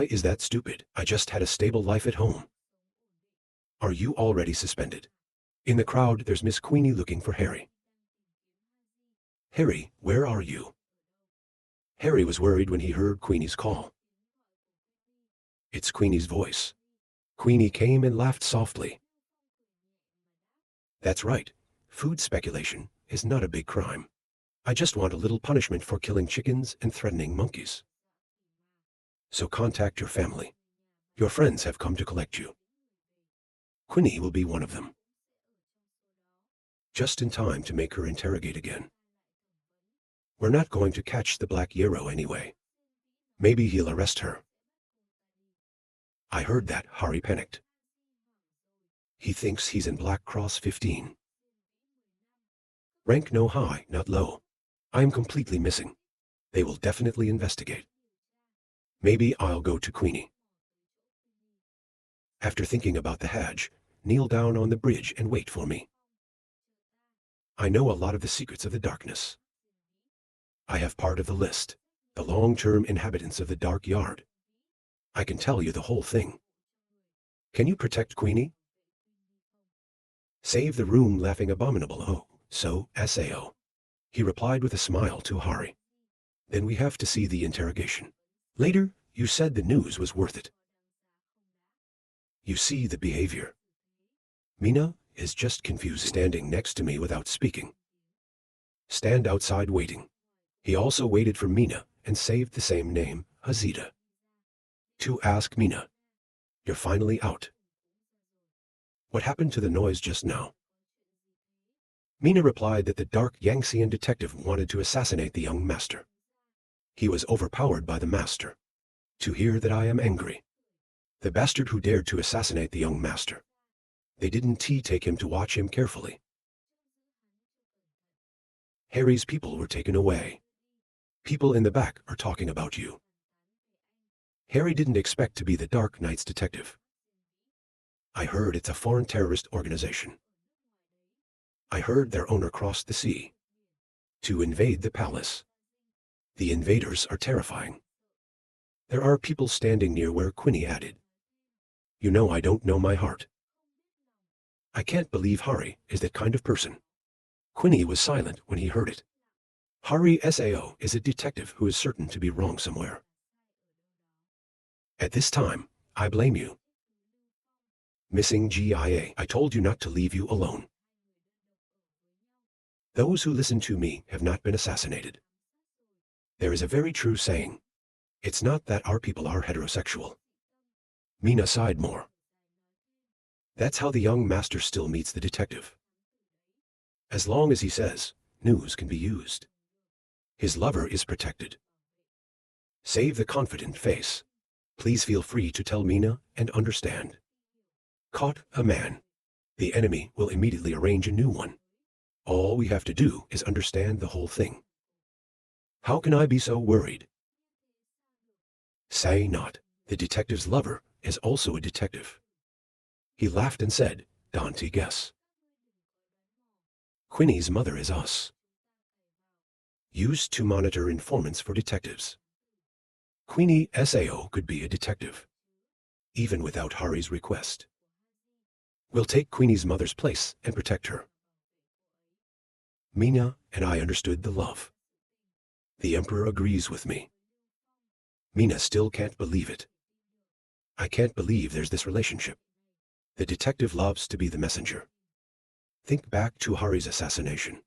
Why is that stupid? I just had a stable life at home. Are you already suspended? In the crowd, there's Miss Queenie looking for Harry. Harry, where are you? Harry was worried when he heard Queenie's call. It's Queenie's voice. Queenie came and laughed softly. That's right. Food speculation is not a big crime. I just want a little punishment for killing chickens and threatening monkeys. So contact your family. Your friends have come to collect you. Queenie will be one of them. Just in time to make her interrogate again. We're not going to catch the Black Yarrow anyway. Maybe he'll arrest her. I heard that. Harry panicked. He thinks he's in Black Cross 15. Rank no high, not low. I am completely missing. They will definitely investigate. Maybe I'll go to Queenie. After thinking about the Hajj, kneel down on the bridge and wait for me. I know a lot of the secrets of the darkness. I have part of the list, the long-term inhabitants of the Dark Yard. I can tell you the whole thing. Can you protect Queenie? Save the room, laughing abominable. Oh, so, Sao. He replied with a smile to Hari. Then we have to see the interrogation. Later, you said the news was worth it. You see the behavior. Mina is just confused, standing next to me without speaking. Stand outside waiting. He also waited for Mina and saved the same name, Hazida. To ask Mina, you're finally out. What happened to the noise just now? Mina replied that the dark Yangtzean detective wanted to assassinate the young master. He was overpowered by the master. To hear that I am angry. The bastard who dared to assassinate the young master. They didn't take him to watch him carefully. Harry's people were taken away. People in the back are talking about you. Harry didn't expect to be the Dark Knight's detective. I heard it's a foreign terrorist organization. I heard their owner crossed the sea to invade the palace. The invaders are terrifying. There are people standing near where Queenie added. You know I don't know my heart. I can't believe Hari is that kind of person. Queenie was silent when he heard it. Hari Sao is a detective who is certain to be wrong somewhere. At this time, I blame you. Missing GIA, I told you not to leave you alone. Those who listen to me have not been assassinated. There is a very true saying. It's not that our people are heterosexual. Mina sighed more. That's how the young master still meets the detective. As long as he says, news can be used. His lover is protected. Save the confident face. Please feel free to tell Mina and understand. Caught a man. The enemy will immediately arrange a new one. All we have to do is understand the whole thing. How can I be so worried? Say not. The detective's lover is also a detective. He laughed and said, Dante, guess. Queenie's mother is us. Used to monitor informants for detectives. Queenie Sao could be a detective. Even without Hari's request. We'll take Queenie's mother's place and protect her. Mina and I understood the love. The Emperor agrees with me. Mina still can't believe it. I can't believe there's this relationship. The detective loves to be the messenger. Think back to Hari's assassination.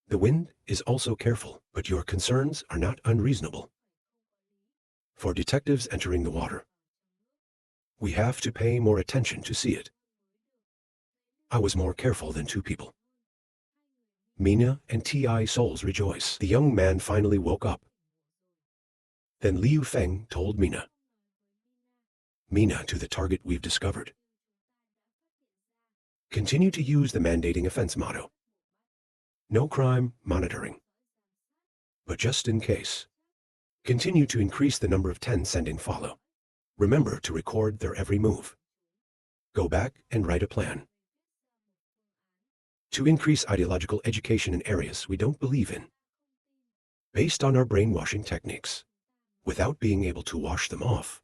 The wind is also careful, but your concerns are not unreasonable. For detectives entering the water, we have to pay more attention to see it. I was more careful than two people. Mina and Ti souls rejoice. The young man finally woke up. Then Liu Feng told Mina. Mina to the target we've discovered. Continue to use the mandating offense motto. No crime, monitoring. But just in case. Continue to increase the number of 10 sending follow. Remember to record their every move. Go back and write a plan. To increase ideological education in areas we don't believe in. Based on our brainwashing techniques. Without being able to wash them off.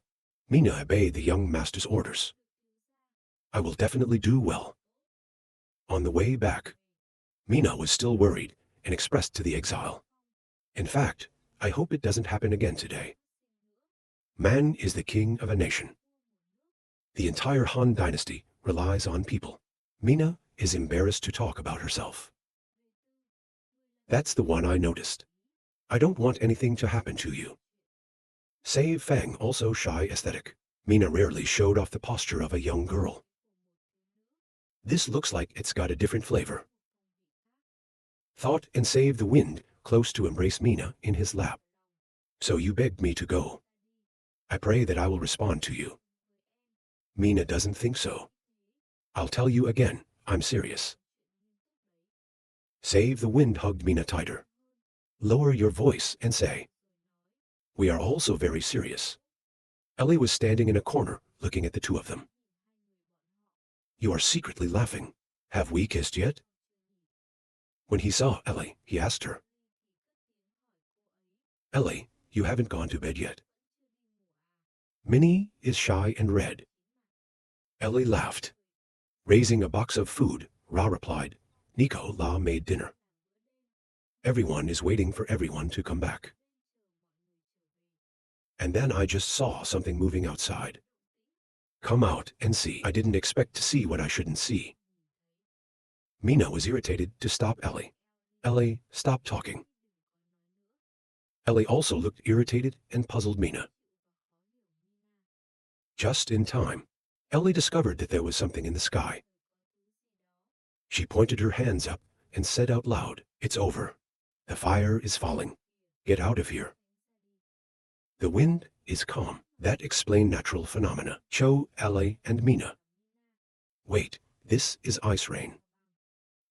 Mina obeyed the young master's orders. I will definitely do well. On the way back, Mina was still worried and expressed to the exile. In fact, I hope it doesn't happen again today. Man is the king of a nation. The entire Han dynasty relies on people. Mina is embarrassed to talk about herself. That's the one I noticed. I don't want anything to happen to you. Save Fang, also shy aesthetic. Mina rarely showed off the posture of a young girl. This looks like it's got a different flavor. Thought and Save the Wind close to embrace Mina in his lap. So you begged me to go. I pray that I will respond to you. Mina doesn't think so. I'll tell you again, I'm serious. Save the Wind hugged Mina tighter. Lower your voice and say. We are also very serious. Ellie was standing in a corner looking at the two of them. You are secretly laughing. Have we kissed yet? When he saw Ellie, he asked her. Ellie, you haven't gone to bed yet. Minnie is shy and red. Ellie laughed. Raising a box of food, Ra replied, Nico La made dinner. Everyone is waiting for everyone to come back. And then I just saw something moving outside. Come out and see. I didn't expect to see what I shouldn't see. Mina was irritated to stop Ellie. Ellie, stop talking. Ellie also looked irritated and puzzled Mina. Just in time, Ellie discovered that there was something in the sky. She pointed her hands up and said out loud, It's over. The fire is falling. Get out of here. The wind is calm. That explained natural phenomena. Cho, Ellie, and Mina. Wait, this is ice rain.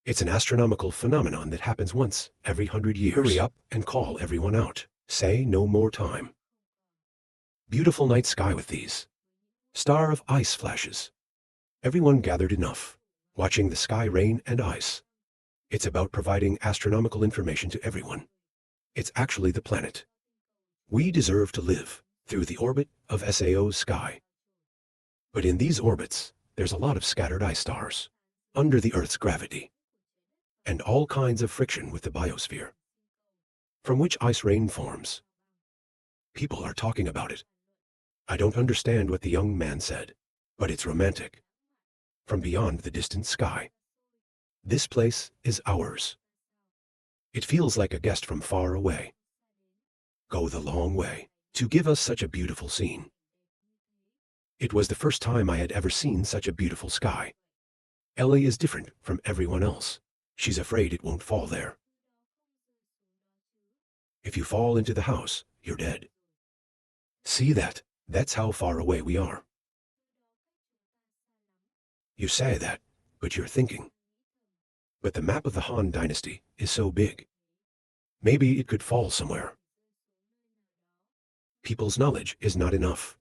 It's an astronomical phenomenon that happens once every 100 years. Hurry up and call everyone out. Say no more time. Beautiful night sky with these. Star of ice flashes. Everyone gathered enough, watching the sky rain and ice. It's about providing astronomical information to everyone. It's actually the planet. We deserve to live through the orbit of SAO's sky. But in these orbits, there's a lot of scattered ice stars, under the Earth's gravity, and all kinds of friction with the biosphere, from which ice rain forms. People are talking about it. I don't understand what the young man said, but it's romantic. From beyond the distant sky. This place is ours. It feels like a guest from far away. Go the long way to give us such a beautiful scene. It was the first time I had ever seen such a beautiful sky. Ellie is different from everyone else. She's afraid it won't fall there. If you fall into the house, you're dead. See that? That's how far away we are. You say that, but you're thinking. But the map of the Han dynasty is so big. Maybe it could fall somewhere. People's knowledge is not enough.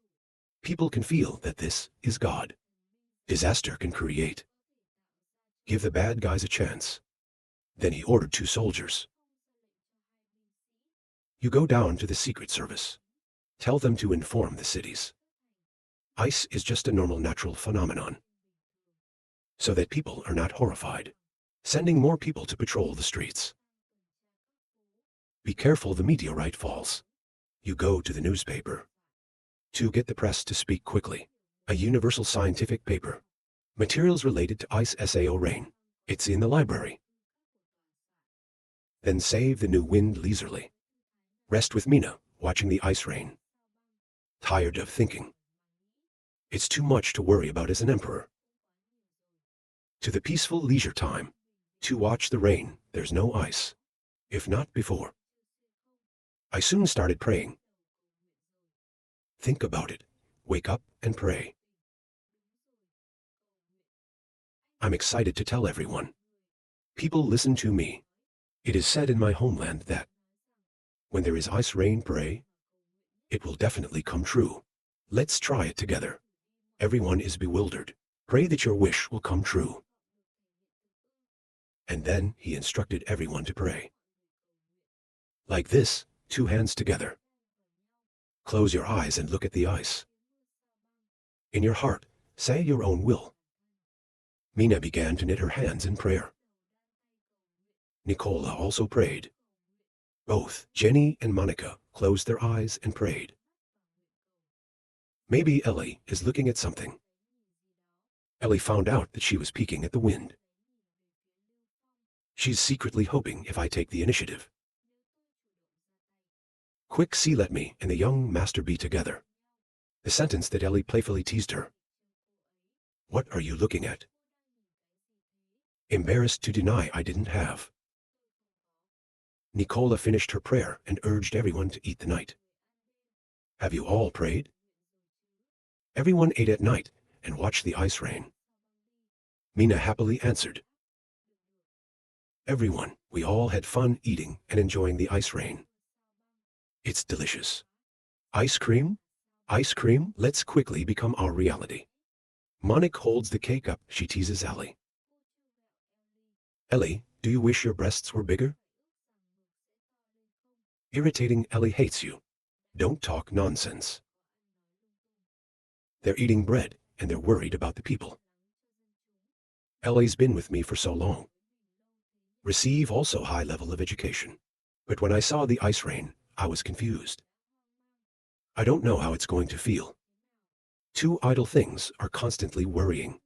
People can feel that this is God. Disaster can create. Give the bad guys a chance. Then he ordered 2 soldiers. You go down to the Secret Service. Tell them to inform the cities. Ice is just a normal natural phenomenon. So that people are not horrified. Sending more people to patrol the streets. Be careful the meteorite falls. You go to the newspaper. To get the press to speak quickly. A universal scientific paper. Materials related to ice SAO rain. It's in the library. Then save the new wind leisurely. Rest with Mina, watching the ice rain. Tired of thinking. It's too much to worry about as an emperor. To the peaceful leisure time. To watch the rain, there's no ice. If not before. I soon started praying. Think about it. Wake up and pray. I'm excited to tell everyone. People listen to me. It is said in my homeland that when there is ice rain, pray. It will definitely come true. Let's try it together. Everyone is bewildered. Pray that your wish will come true. And then he instructed everyone to pray. Like this, 2 hands together. Close your eyes and look at the ice. In your heart, say your own will. Mina began to knit her hands in prayer. Nicola also prayed. Both Jenny and Monica closed their eyes and prayed. Maybe Ellie is looking at something. Ellie found out that she was peeking at the wind. She's secretly hoping if I take the initiative. Quick, see, let me and the young master be together. The sentence that Ellie playfully teased her. What are you looking at? Embarrassed to deny I didn't have. Nicola finished her prayer and urged everyone to eat the night. Have you all prayed? Everyone ate at night and watched the ice rain. Mina happily answered. Everyone, we all had fun eating and enjoying the ice rain. It's delicious. Ice cream? Ice cream, let's quickly become our reality. Monica holds the cake up, she teases Ellie. Ellie, do you wish your breasts were bigger? Irritating, Ellie hates you. Don't talk nonsense. They're eating bread and they're worried about the people. Ellie's been with me for so long. Receive also high level of education. But when I saw the ice rain, I was confused. I don't know how it's going to feel. Two idle things are constantly worrying.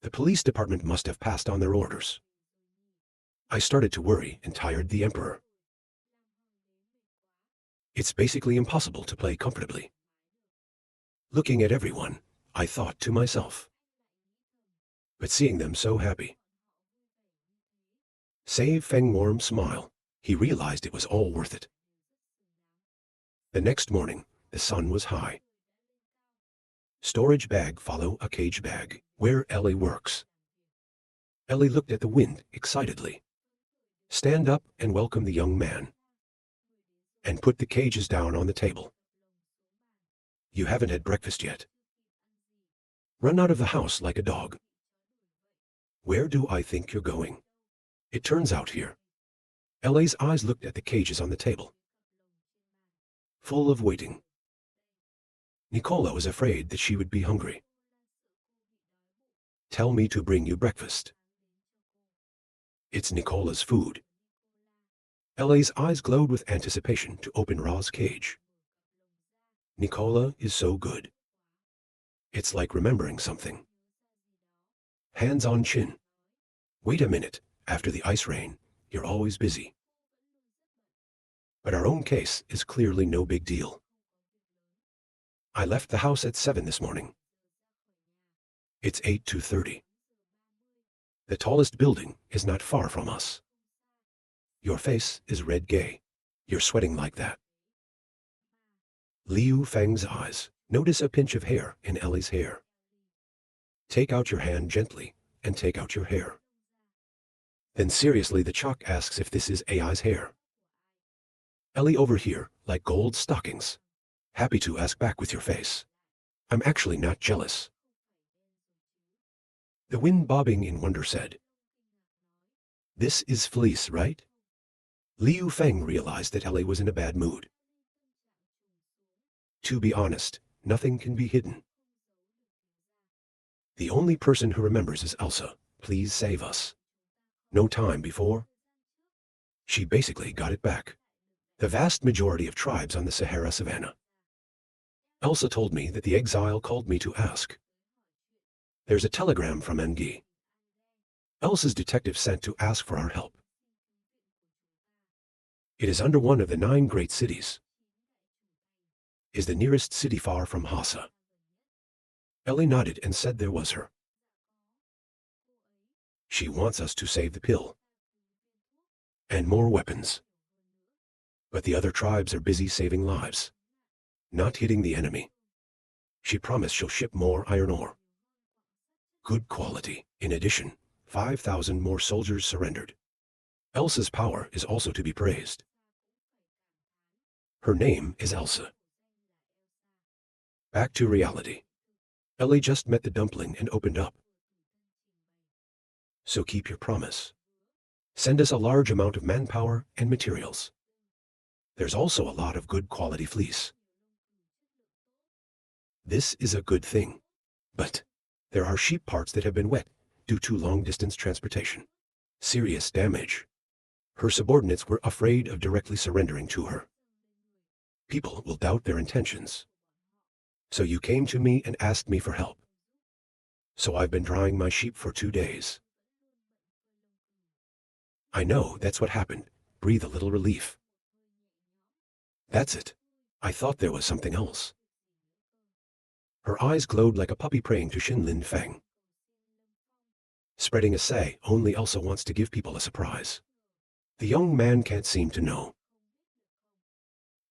The police department must have passed on their orders. I started to worry and tired the emperor. It's basically impossible to play comfortably. Looking at everyone, I thought to myself. But seeing them so happy. Save Feng warm smile. He realized it was all worth it. The next morning, the sun was high. Storage bag follow a cage bag, where Ellie works. Ellie looked at the wind excitedly. Stand up and welcome the young man. And put the cages down on the table. You haven't had breakfast yet. Run out of the house like a dog. Where do I think you're going? It turns out here. Ellie's eyes looked at the cages on the table. Full of waiting. Nicola was afraid that she would be hungry. Tell me to bring you breakfast. It's Nicola's food. Ellie's eyes glowed with anticipation to open Ra's cage. Nicola is so good. It's like remembering something. Hands on chin. Wait a minute, after the ice rain, you're always busy. But our own case is clearly no big deal. I left the house at 7 this morning. It's 8:30. The tallest building is not far from us. Your face is red gay. You're sweating like that. Liu Feng's eyes. Notice a pinch of hair in Ellie's hair. Take out your hand gently and take out your hair. Then seriously the chalk asks if this is AI's hair. Ellie over here, like gold stockings. Happy to ask back with your face. I'm actually not jealous. The wind bobbing in wonder said. This is fleece, right? Liu Feng realized that Ellie was in a bad mood. To be honest, nothing can be hidden. The only person who remembers is Elsa. Please save us. No time before. She basically got it back. The vast majority of tribes on the Sahara Savannah. Elsa told me that the exile called me to ask. There's a telegram from Engi. Elsa's detective sent to ask for our help. It is under one of the 9 great cities. Is the nearest city far from Hassa? Ellie nodded and said there was her. She wants us to save the pill. And more weapons. But the other tribes are busy saving lives. Not hitting the enemy. She promised she'll ship more iron ore. Good quality. In addition, 5,000 more soldiers surrendered. Elsa's power is also to be praised. Her name is Elsa. Back to reality. Ellie just met the dumpling and opened up. So keep your promise. Send us a large amount of manpower and materials. There's also a lot of good quality fleece. This is a good thing. But there are sheep parts that have been wet due to long-distance transportation. Serious damage. Her subordinates were afraid of directly surrendering to her. People will doubt their intentions. So you came to me and asked me for help. So I've been drying my sheep for 2 days. I know that's what happened. Breathe a little relief. That's it. I thought there was something else. Her eyes glowed like a puppy praying to Xin Lin Feng. Spreading a say, only Elsa wants to give people a surprise. The young man can't seem to know.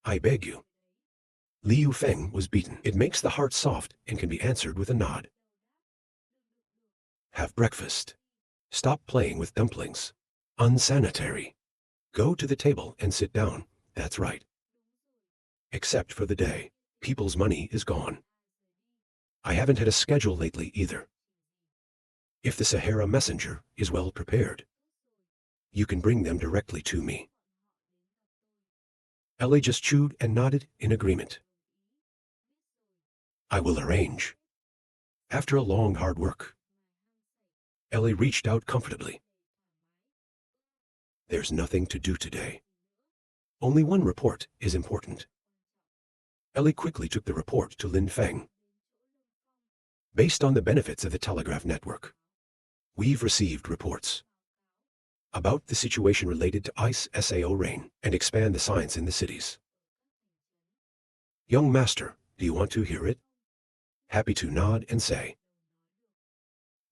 I beg you. Liu Feng was beaten. It makes the heart soft and can be answered with a nod. Have breakfast. Stop playing with dumplings. Unsanitary. Go to the table and sit down. That's right. Except for the day. People's money is gone. I haven't had a schedule lately either. If the Sahara messenger is well prepared, you can bring them directly to me. Ellie just chewed and nodded in agreement. I will arrange. After a long hard work, Ellie reached out comfortably. There's nothing to do today. Only one report is important. Ellie quickly took the report to Lin Feng. Based on the benefits of the telegraph network, we've received reports about the situation related to ice SAO rain and expand the science in the cities. Young master, do you want to hear it? Happy to nod and say.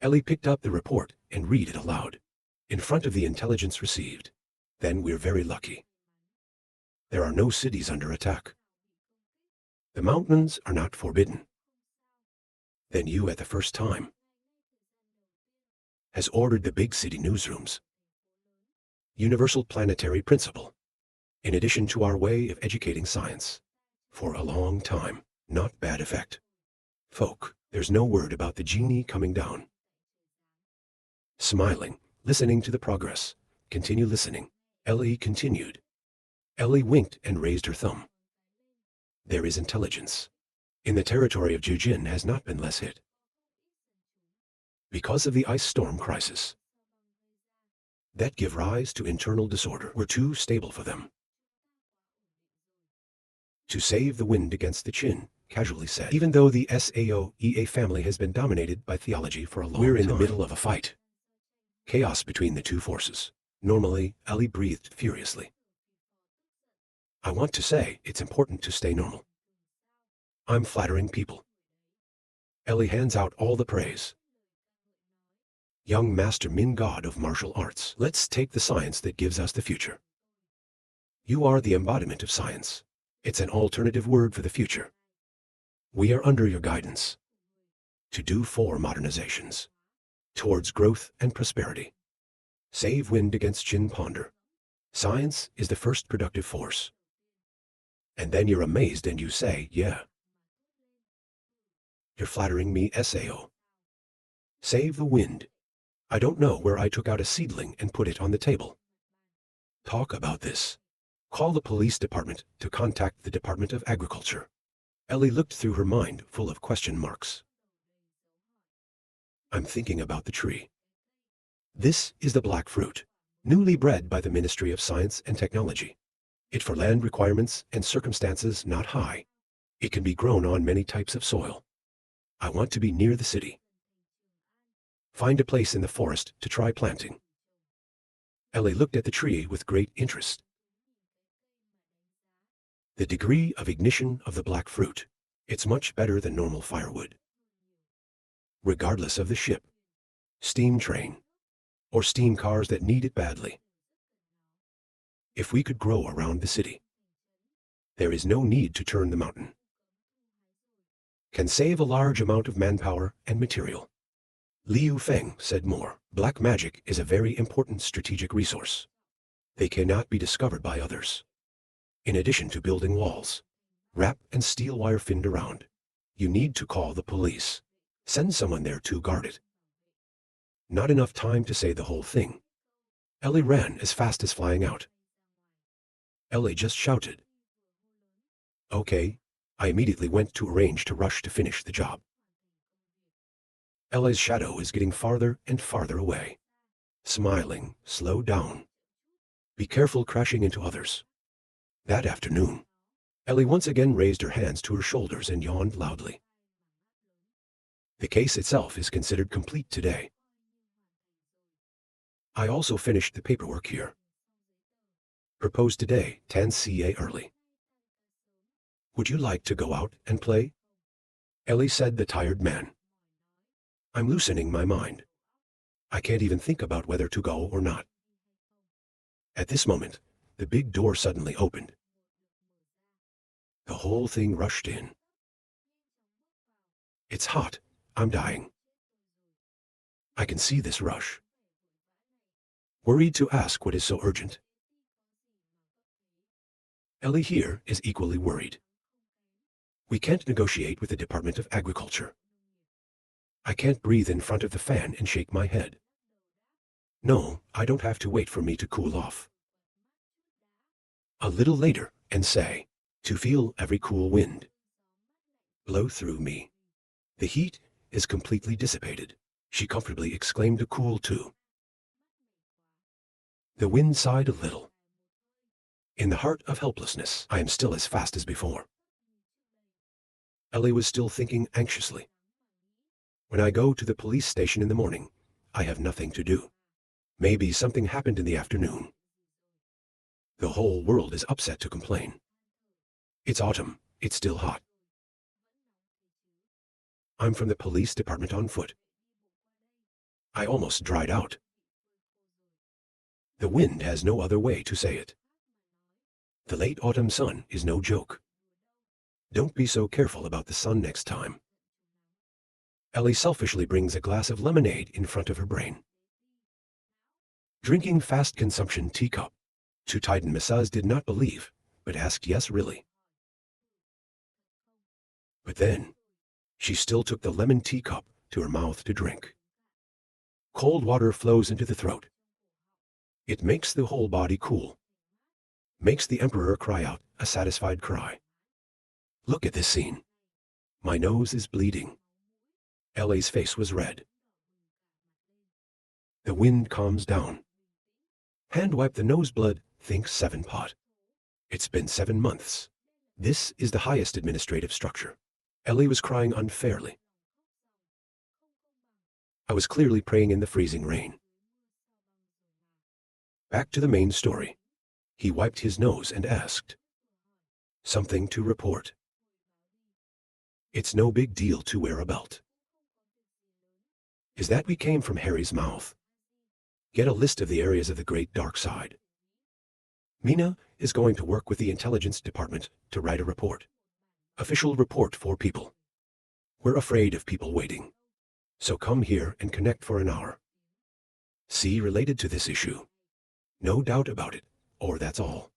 Ellie picked up the report and read it aloud, in front of the intelligence received. Then we're very lucky. There are no cities under attack. The mountains are not forbidden. Then you at the first time has ordered the big city newsrooms. Universal planetary principle, in addition to our way of educating science, for a long time, not bad effect. Folk, there's no word about the genie coming down. Smiling, listening to the progress. Continue listening. Ellie continued. Ellie winked and raised her thumb. There is intelligence. In the territory of Jujin has not been less hit. Because of the ice storm crisis that give rise to internal disorder were too stable for them. To save the wind against the chin, casually said, even though the SAO-EA family has been dominated by theology for a long time. We're in the middle of a fight. Chaos between the two forces. Normally, Ellie breathed furiously. I want to say it's important to stay normal. I'm flattering people. Ellie hands out all the praise. Young Master Min, God of martial arts, let's take the science that gives us the future. You are the embodiment of science. It's an alternative word for the future. We are under your guidance to do 4 modernizations towards growth and prosperity. Save wind against Chin Ponder. Science is the first productive force. And then you're amazed and you say, yeah. You're flattering me, SAO. Save the wind. I don't know where I took out a seedling and put it on the table. Talk about this. Call the police department to contact the Department of Agriculture. Ellie looked through her mind full of question marks. I'm thinking about the tree. This is the black fruit, newly bred by the Ministry of Science and Technology. It for land requirements and circumstances not high. It can be grown on many types of soil. I want to be near the city. Find a place in the forest to try planting. Ellie looked at the tree with great interest. The degree of ignition of the black fruit, it's much better than normal firewood. Regardless of the ship, steam train, or steam cars that need it badly. If we could grow around the city, there is no need to turn the mountain. Can save a large amount of manpower and material. Liu Feng said more. Black magic is a very important strategic resource. They cannot be discovered by others. In addition to building walls, wrap and steel wire finned around, you need to call the police. Send someone there to guard it. Not enough time to say the whole thing. Ellie ran as fast as flying out. Ellie just shouted. Okay, I immediately went to arrange to rush to finish the job. Ella's shadow is getting farther and farther away. Smiling, slow down. Be careful crashing into others. That afternoon, Ellie once again raised her hands to her shoulders and yawned loudly. The case itself is considered complete today. I also finished the paperwork here. Proposed today, 10 CA early. Would you like to go out and play? Ellie said, the tired man. I'm loosening my mind. I can't even think about whether to go or not. At this moment, the big door suddenly opened. The whole thing rushed in. It's hot. I'm dying. I can see this rush. Worried to ask what is so urgent. Ellie here is equally worried. We can't negotiate with the Department of Agriculture. I can't breathe in front of the fan and shake my head. No, I don't have to wait for me to cool off. A little later, and say, to feel every cool wind blow through me. The heat is completely dissipated, she comfortably exclaimed, a cool too. The wind sighed a little. In the heart of helplessness, I am still as fast as before. Ellie was still thinking anxiously. When I go to the police station in the morning, I have nothing to do. Maybe something happened in the afternoon. The whole world is upset to complain. It's autumn, it's still hot. I'm from the police department on foot. I almost dried out. The wind has no other way to say it. The late autumn sun is no joke. Don't be so careful about the sun next time. Ellie selfishly brings a glass of lemonade in front of her brain. Drinking fast consumption teacup. To Titan Masaz did not believe, but asked yes really. But then, she still took the lemon teacup to her mouth to drink. Cold water flows into the throat. It makes the whole body cool. Makes the emperor cry out, a satisfied cry. Look at this scene. My nose is bleeding. Ellie's face was red. The wind calms down. Hand wipe the nose blood, think 7 pot. It's been 7 months. This is the highest administrative structure. Ellie was crying unfairly. I was clearly praying in the freezing rain. Back to the main story. He wiped his nose and asked. Something to report. It's no big deal to wear a belt. Is that we came from Harry's mouth? Get a list of the areas of the great dark side. Mina is going to work with the intelligence department to write a report. Official report for people. We're afraid of people waiting. So come here and connect for an hour. See related to this issue. No doubt about it, or that's all.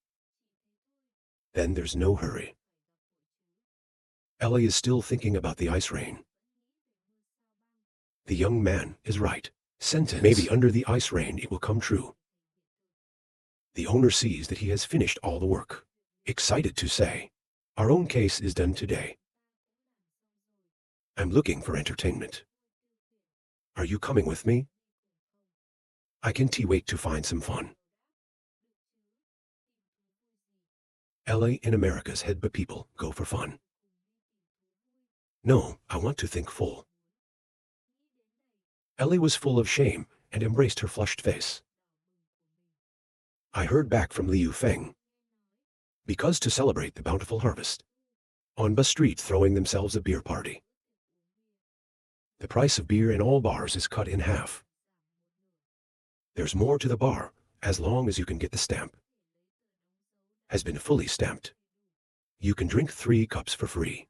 Then there's no hurry. Ellie is still thinking about the ice rain. The young man is right. Sentence. Maybe under the ice rain it will come true. The owner sees that he has finished all the work. Excited to say, our own case is done today. I'm looking for entertainment. Are you coming with me? I can't wait to find some fun. LA in America's head, but people go for fun. No, I want to think full. Ellie was full of shame and embraced her flushed face. I heard back from Liu Feng. Because to celebrate the bountiful harvest, on Bus Street throwing themselves a beer party. The price of beer in all bars is cut in half. There's more to the bar, as long as you can get the stamp. Has been fully stamped. You can drink 3 cups for free.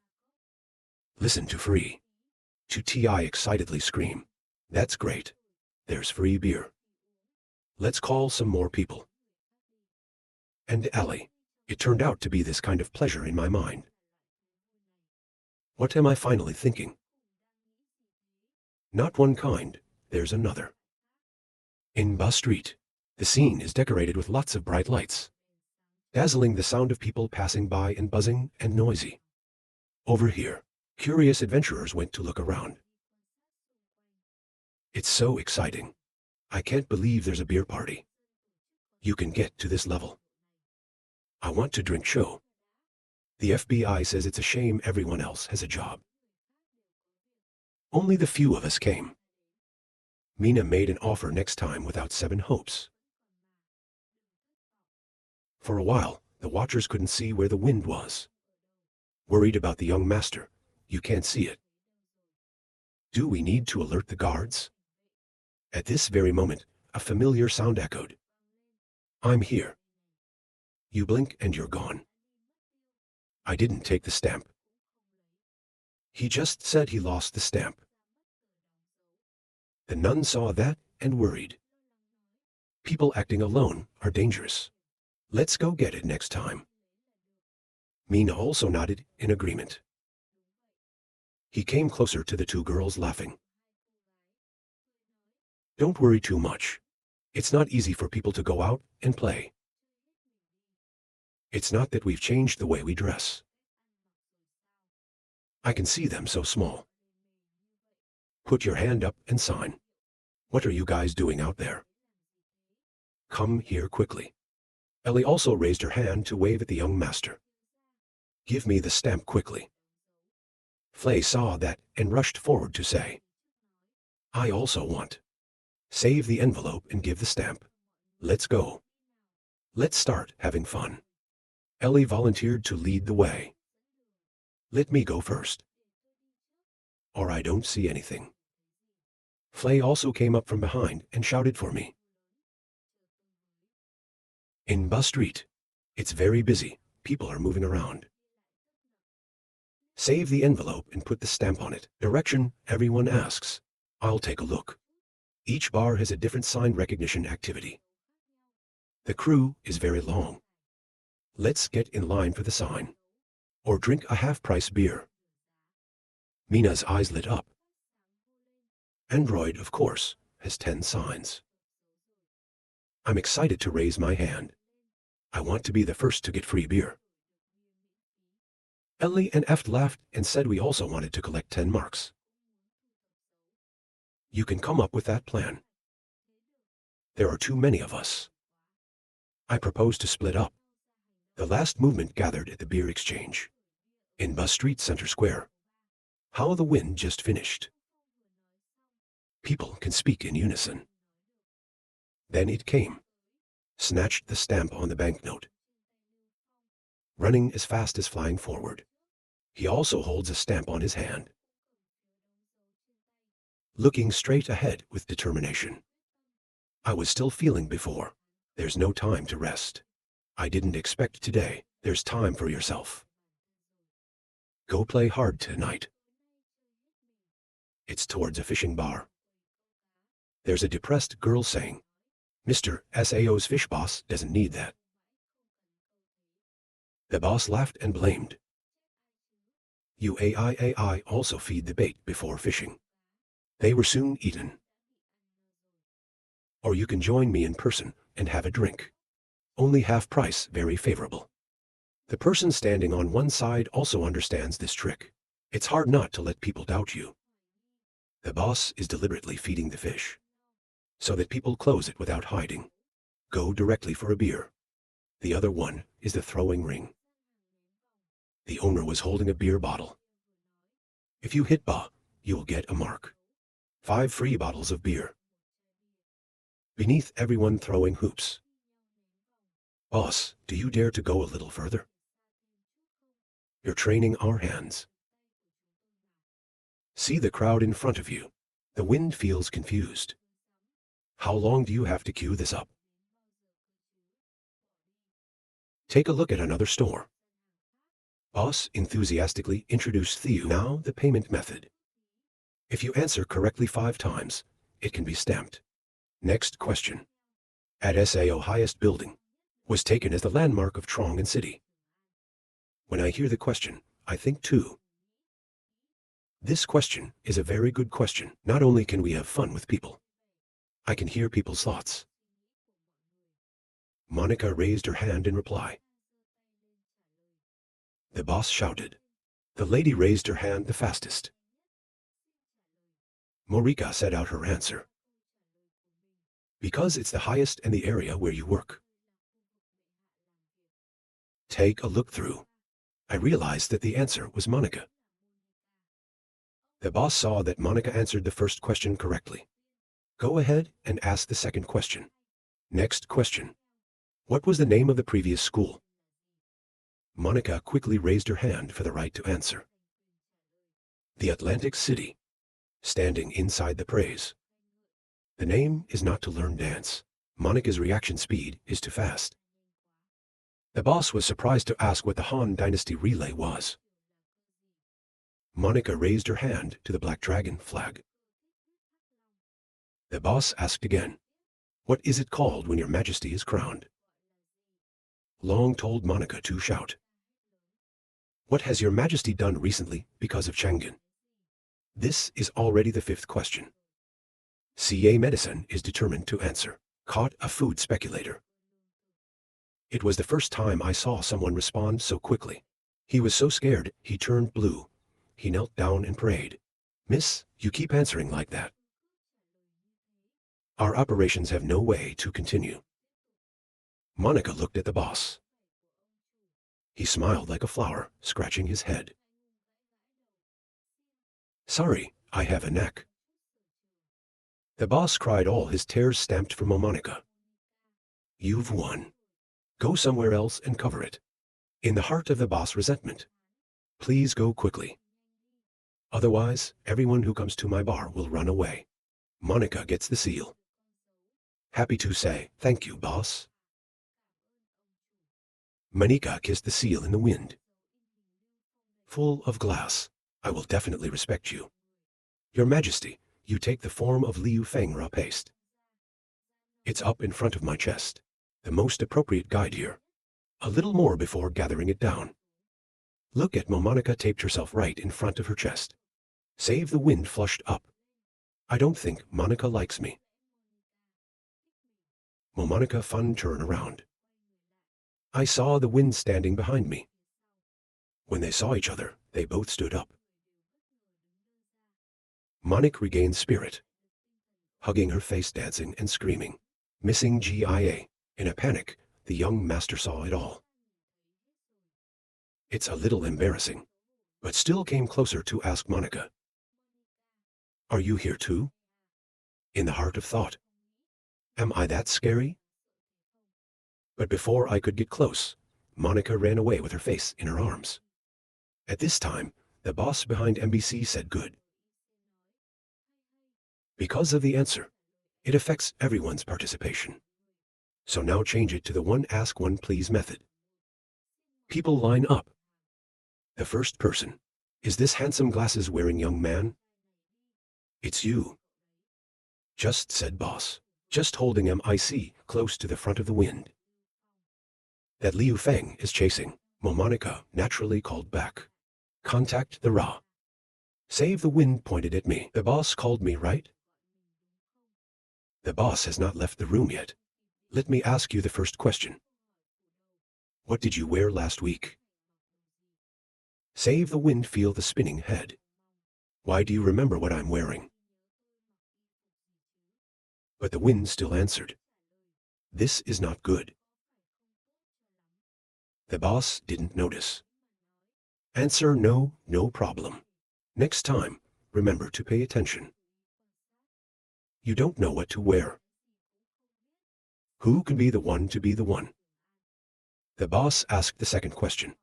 Listen to free. To TI excitedly scream. That's great. There's free beer. Let's call some more people. And Ellie, it turned out to be this kind of pleasure in my mind. What am I finally thinking? Not one kind, there's another. In Bus Street, the scene is decorated with lots of bright lights, dazzling the sound of people passing by and buzzing and noisy. Over here, curious adventurers went to look around. It's so exciting. I can't believe there's a beer party. You can get to this level. I want to drink show. The FBI says it's a shame everyone else has a job. Only the few of us came. Mina made an offer next time without 7 hopes. For a while, the watchers couldn't see where the wind was. Worried about the young master, you can't see it. Do we need to alert the guards? At this very moment, a familiar sound echoed. I'm here. You blink and you're gone. I didn't take the stamp. He just said he lost the stamp. The nun saw that and worried. People acting alone are dangerous. Let's go get it next time. Mina also nodded in agreement. He came closer to the 2 girls, laughing. Don't worry too much. It's not easy for people to go out and play. It's not that we've changed the way we dress. I can see them so small. Put your hand up and sign. What are you guys doing out there? Come here quickly. Ellie also raised her hand to wave at the young master. Give me the stamp quickly. Flay saw that and rushed forward to say, I also want. Save the envelope and give the stamp. Let's go. Let's start having fun. Ellie volunteered to lead the way. Let me go first. Or I don't see anything. Flay also came up from behind and shouted for me. In Bus Street. It's very busy. People are moving around. Save the envelope and put the stamp on it. Direction everyone asks. I'll take a look. Each bar has a different sign recognition activity. The queue is very long. Let's get in line for the sign. Or drink a half-price beer. Mina's eyes lit up. Android, of course, has 10 signs. I'm excited to raise my hand. I want to be the first to get free beer. Ellie and Eft laughed and said we also wanted to collect 10 marks. You can come up with that plan. There are too many of us. I propose to split up. The last movement gathered at the beer exchange. In Bus Street Center Square. How the wind just finished. People can speak in unison. Then it came. Snatched the stamp on the banknote. Running as fast as flying forward. He also holds a stamp on his hand. Looking straight ahead with determination. I was still feeling before. There's no time to rest. I didn't expect today. There's time for yourself. Go play hard tonight. It's towards a fishing bar. There's a depressed girl saying, Mr. SAO's fish boss doesn't need that. The boss laughed and blamed. You AI also feed the bait before fishing. They were soon eaten. Or you can join me in person and have a drink. Only half price, very favorable. The person standing on one side also understands this trick. It's hard not to let people doubt you. The boss is deliberately feeding the fish, so that people close it without hiding. Go directly for a beer. The other one is the throwing ring. The owner was holding a beer bottle. If you hit ba, you will get a mark. 5 free bottles of beer. Beneath everyone throwing hoops. Boss, do you dare to go a little further? You're training our hands. See the crowd in front of you. The wind feels confused. How long do you have to queue this up? Take a look at another store. Boss enthusiastically introduced Theo. Now the payment method. If you answer correctly 5 times, it can be stamped. Next question. At SAO highest building. Was taken as the landmark of Trong and City. When I hear the question, I think too. This question is a very good question. Not only can we have fun with people, I can hear people's thoughts. Monica raised her hand in reply. The boss shouted. The lady raised her hand the fastest. Morika said out her answer. Because it's the highest in the area where you work. Take a look through. I realized that the answer was Monica. The boss saw that Monica answered the first question correctly. Go ahead and ask the second question. Next question. What was the name of the previous school? Monica quickly raised her hand for the right to answer. The Atlantic City. Standing inside the praise. The name is not to learn dance. Monica's reaction speed is too fast. The boss was surprised to ask what the Han Dynasty relay was. Monica raised her hand to the Black Dragon flag. The boss asked again, what is it called when your majesty is crowned? Long told Monica to shout. What has your majesty done recently because of Chang'an? This is already the fifth question. CA Medicine is determined to answer. Caught a food speculator. It was the first time I saw someone respond so quickly. He was so scared, he turned blue. He knelt down and prayed. Miss, you keep answering like that. Our operations have no way to continue. Monica looked at the boss. He smiled like a flower, scratching his head. Sorry, I have a neck. The boss cried, all his tears stamped from Monica. You've won. Go somewhere else and cover it. In the heart of the boss resentment. Please go quickly. Otherwise, everyone who comes to my bar will run away. Monica gets the seal. Happy to say, thank you, boss. Monica kissed the seal in the wind. Full of glass, I will definitely respect you. Your Majesty, you take the form of Liu Fengra paste. It's up in front of my chest. The most appropriate guide here. A little more before gathering it down. Look at Monica taped herself right in front of her chest. Save the wind flushed up. I don't think Monica likes me. Monica fun turn around. I saw the wind standing behind me. When they saw each other, they both stood up. Monica regained spirit. Hugging her face, dancing and screaming. Missing GIA. In a panic, the young master saw it all. It's a little embarrassing, but still came closer to ask Monica. Are you here too? In the heart of thought. Am I that scary? But before I could get close, Monica ran away with her face in her arms. At this time, the boss behind MBC said good. Because of the answer, it affects everyone's participation. So now change it to the one ask one please method. People line up. The first person. Is this handsome glasses wearing young man? It's you. Just said boss. Just holding MIC close to the front of the wind. That Liu Feng is chasing. Monica naturally called back. Contact the Ra. Save the wind pointed at me. The boss called me, right? The boss has not left the room yet. Let me ask you the first question. What did you wear last week? Save the wind feel the spinning head. Why do you remember what I'm wearing? But the wind still answered. This is not good. The boss didn't notice. Answer no, no problem. Next time, remember to pay attention. You don't know what to wear. Who can be the one to be the one? The boss asked the second question.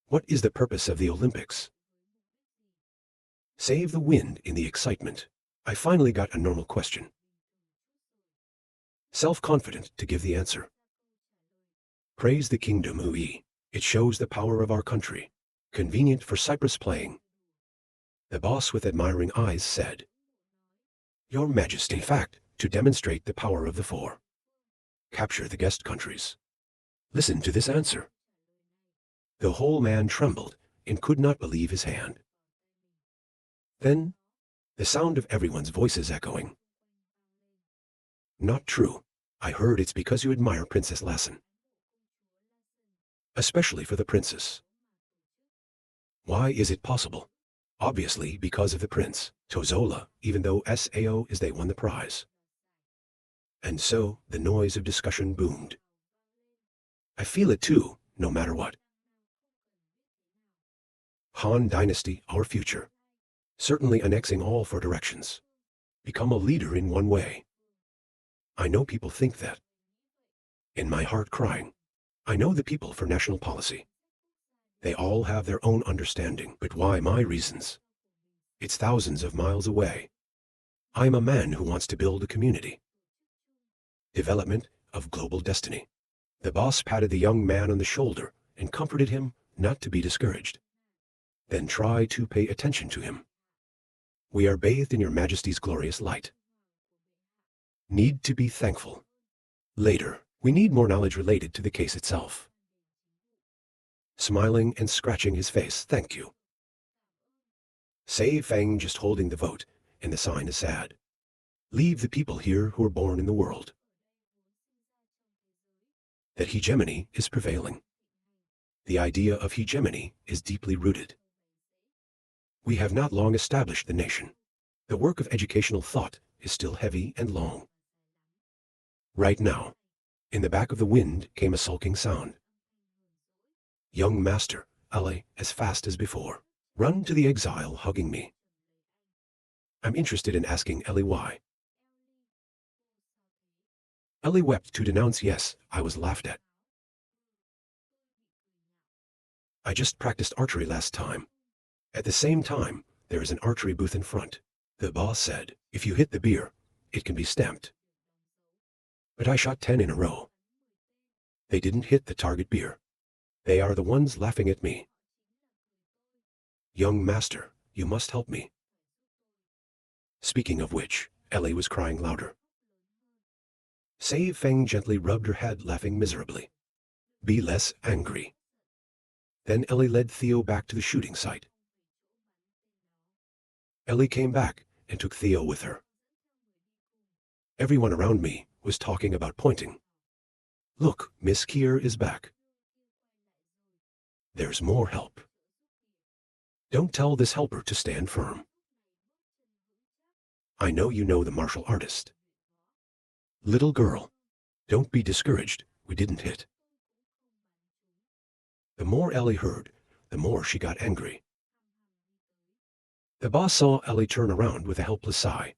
What is the purpose of the Olympics? Save the wind in the excitement. I finally got a normal question. Self-confident to give the answer. Praise the kingdom Ui. It shows the power of our country. Convenient for Cyprus playing. The boss with admiring eyes said. Your Majesty, in fact, to demonstrate the power of the four. Capture the guest countries. Listen to this answer. The whole man trembled and could not believe his hand. Then, the sound of everyone's voices echoing. Not true. I heard it's because you admire Princess Lassen. Especially for the princess. Why is it possible? Obviously because of the prince, Tozola, even though SAO is they won the prize. And so the noise of discussion boomed. I feel it too, no matter what. Han Dynasty, our future. Certainly annexing all four directions. Become a leader in one way. I know people think that. In my heart crying, I know the people for national policy. They all have their own understanding, but why my reasons? It's thousands of miles away. I am a man who wants to build a community. Development of global destiny. The boss patted the young man on the shoulder and comforted him not to be discouraged. Then try to pay attention to him. We are bathed in your majesty's glorious light. Need to be thankful. Later, we need more knowledge related to the case itself. Smiling and scratching his face, thank you. Say Feng just holding the vote, and the sign is sad. Leave the people here who are born in the world. That hegemony is prevailing. The idea of hegemony is deeply rooted. We have not long established the nation. The work of educational thought is still heavy and long. Right now, in the back of the wind came a sulking sound. Young master, Ellie, as fast as before. Run to the exile, hugging me. I'm interested in asking Ellie why. Ellie wept to denounce yes, I was laughed at. I just practiced archery last time. At the same time, there is an archery booth in front. The boss said, if you hit the beer, it can be stamped. But I shot 10 in a row. They didn't hit the target beer. They are the ones laughing at me. Young master, you must help me. Speaking of which, Ellie was crying louder. Say Feng gently rubbed her head, laughing miserably. Be less angry. Then Ellie led Theo back to the shooting site. Ellie came back and took Theo with her. Everyone around me was talking about pointing. Look, Miss Kier is back. There's more help. Don't tell this helper to stand firm. I know you know the martial artist. Little girl, don't be discouraged, we didn't hit. The more Ellie heard, the more she got angry. The boss saw Ellie turn around with a helpless sigh.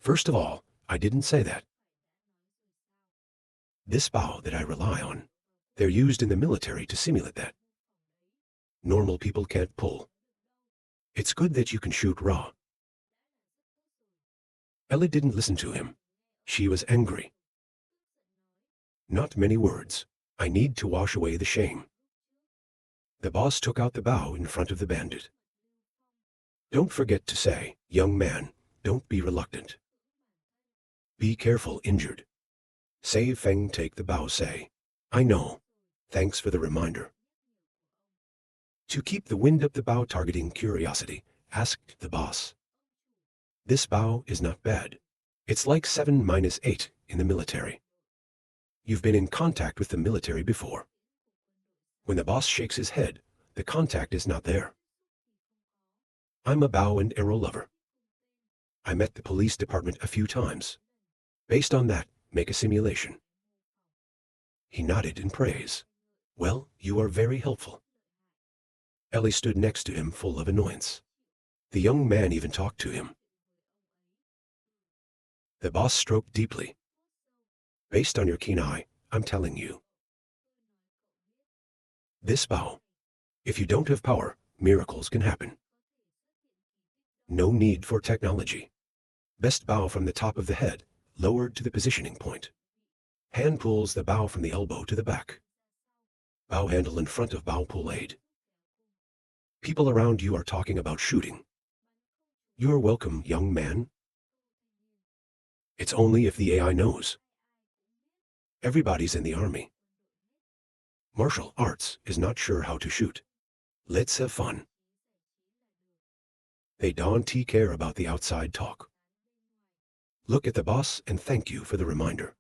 First of all, I didn't say that. This bow that I rely on, they're used in the military to simulate that. Normal people can't pull. It's good that you can shoot raw. Ellie didn't listen to him. She was angry. Not many words. I need to wash away the shame. The boss took out the bow in front of the bandit. Don't forget to say, young man, don't be reluctant. Be careful, injured. Say Feng take the bow, say. I know. Thanks for the reminder. To keep the wind up the bow targeting curiosity, asked the boss. This bow is not bad. It's like 7-8 in the military. You've been in contact with the military before. When the boss shakes his head, the contact is not there. I'm a bow and arrow lover. I met the police department a few times. Based on that, make a simulation. He nodded in praise. Well, you are very helpful. Ellie stood next to him full of annoyance. The young man even talked to him. The boss stroked deeply. Based on your keen eye, I'm telling you. This bow. If you don't have power, miracles can happen. No need for technology. Best bow from the top of the head, lowered to the positioning point. Hand pulls the bow from the elbow to the back. Bow handle in front of bow pull aid. People around you are talking about shooting. You're welcome, young man. It's only if the AI knows. Everybody's in the army. Martial arts is not sure how to shoot. Let's have fun. They don't care about the outside talk. Look at the boss and thank you for the reminder.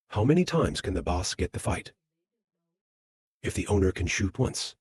How many times can the boss get the fight? If the owner can shoot once,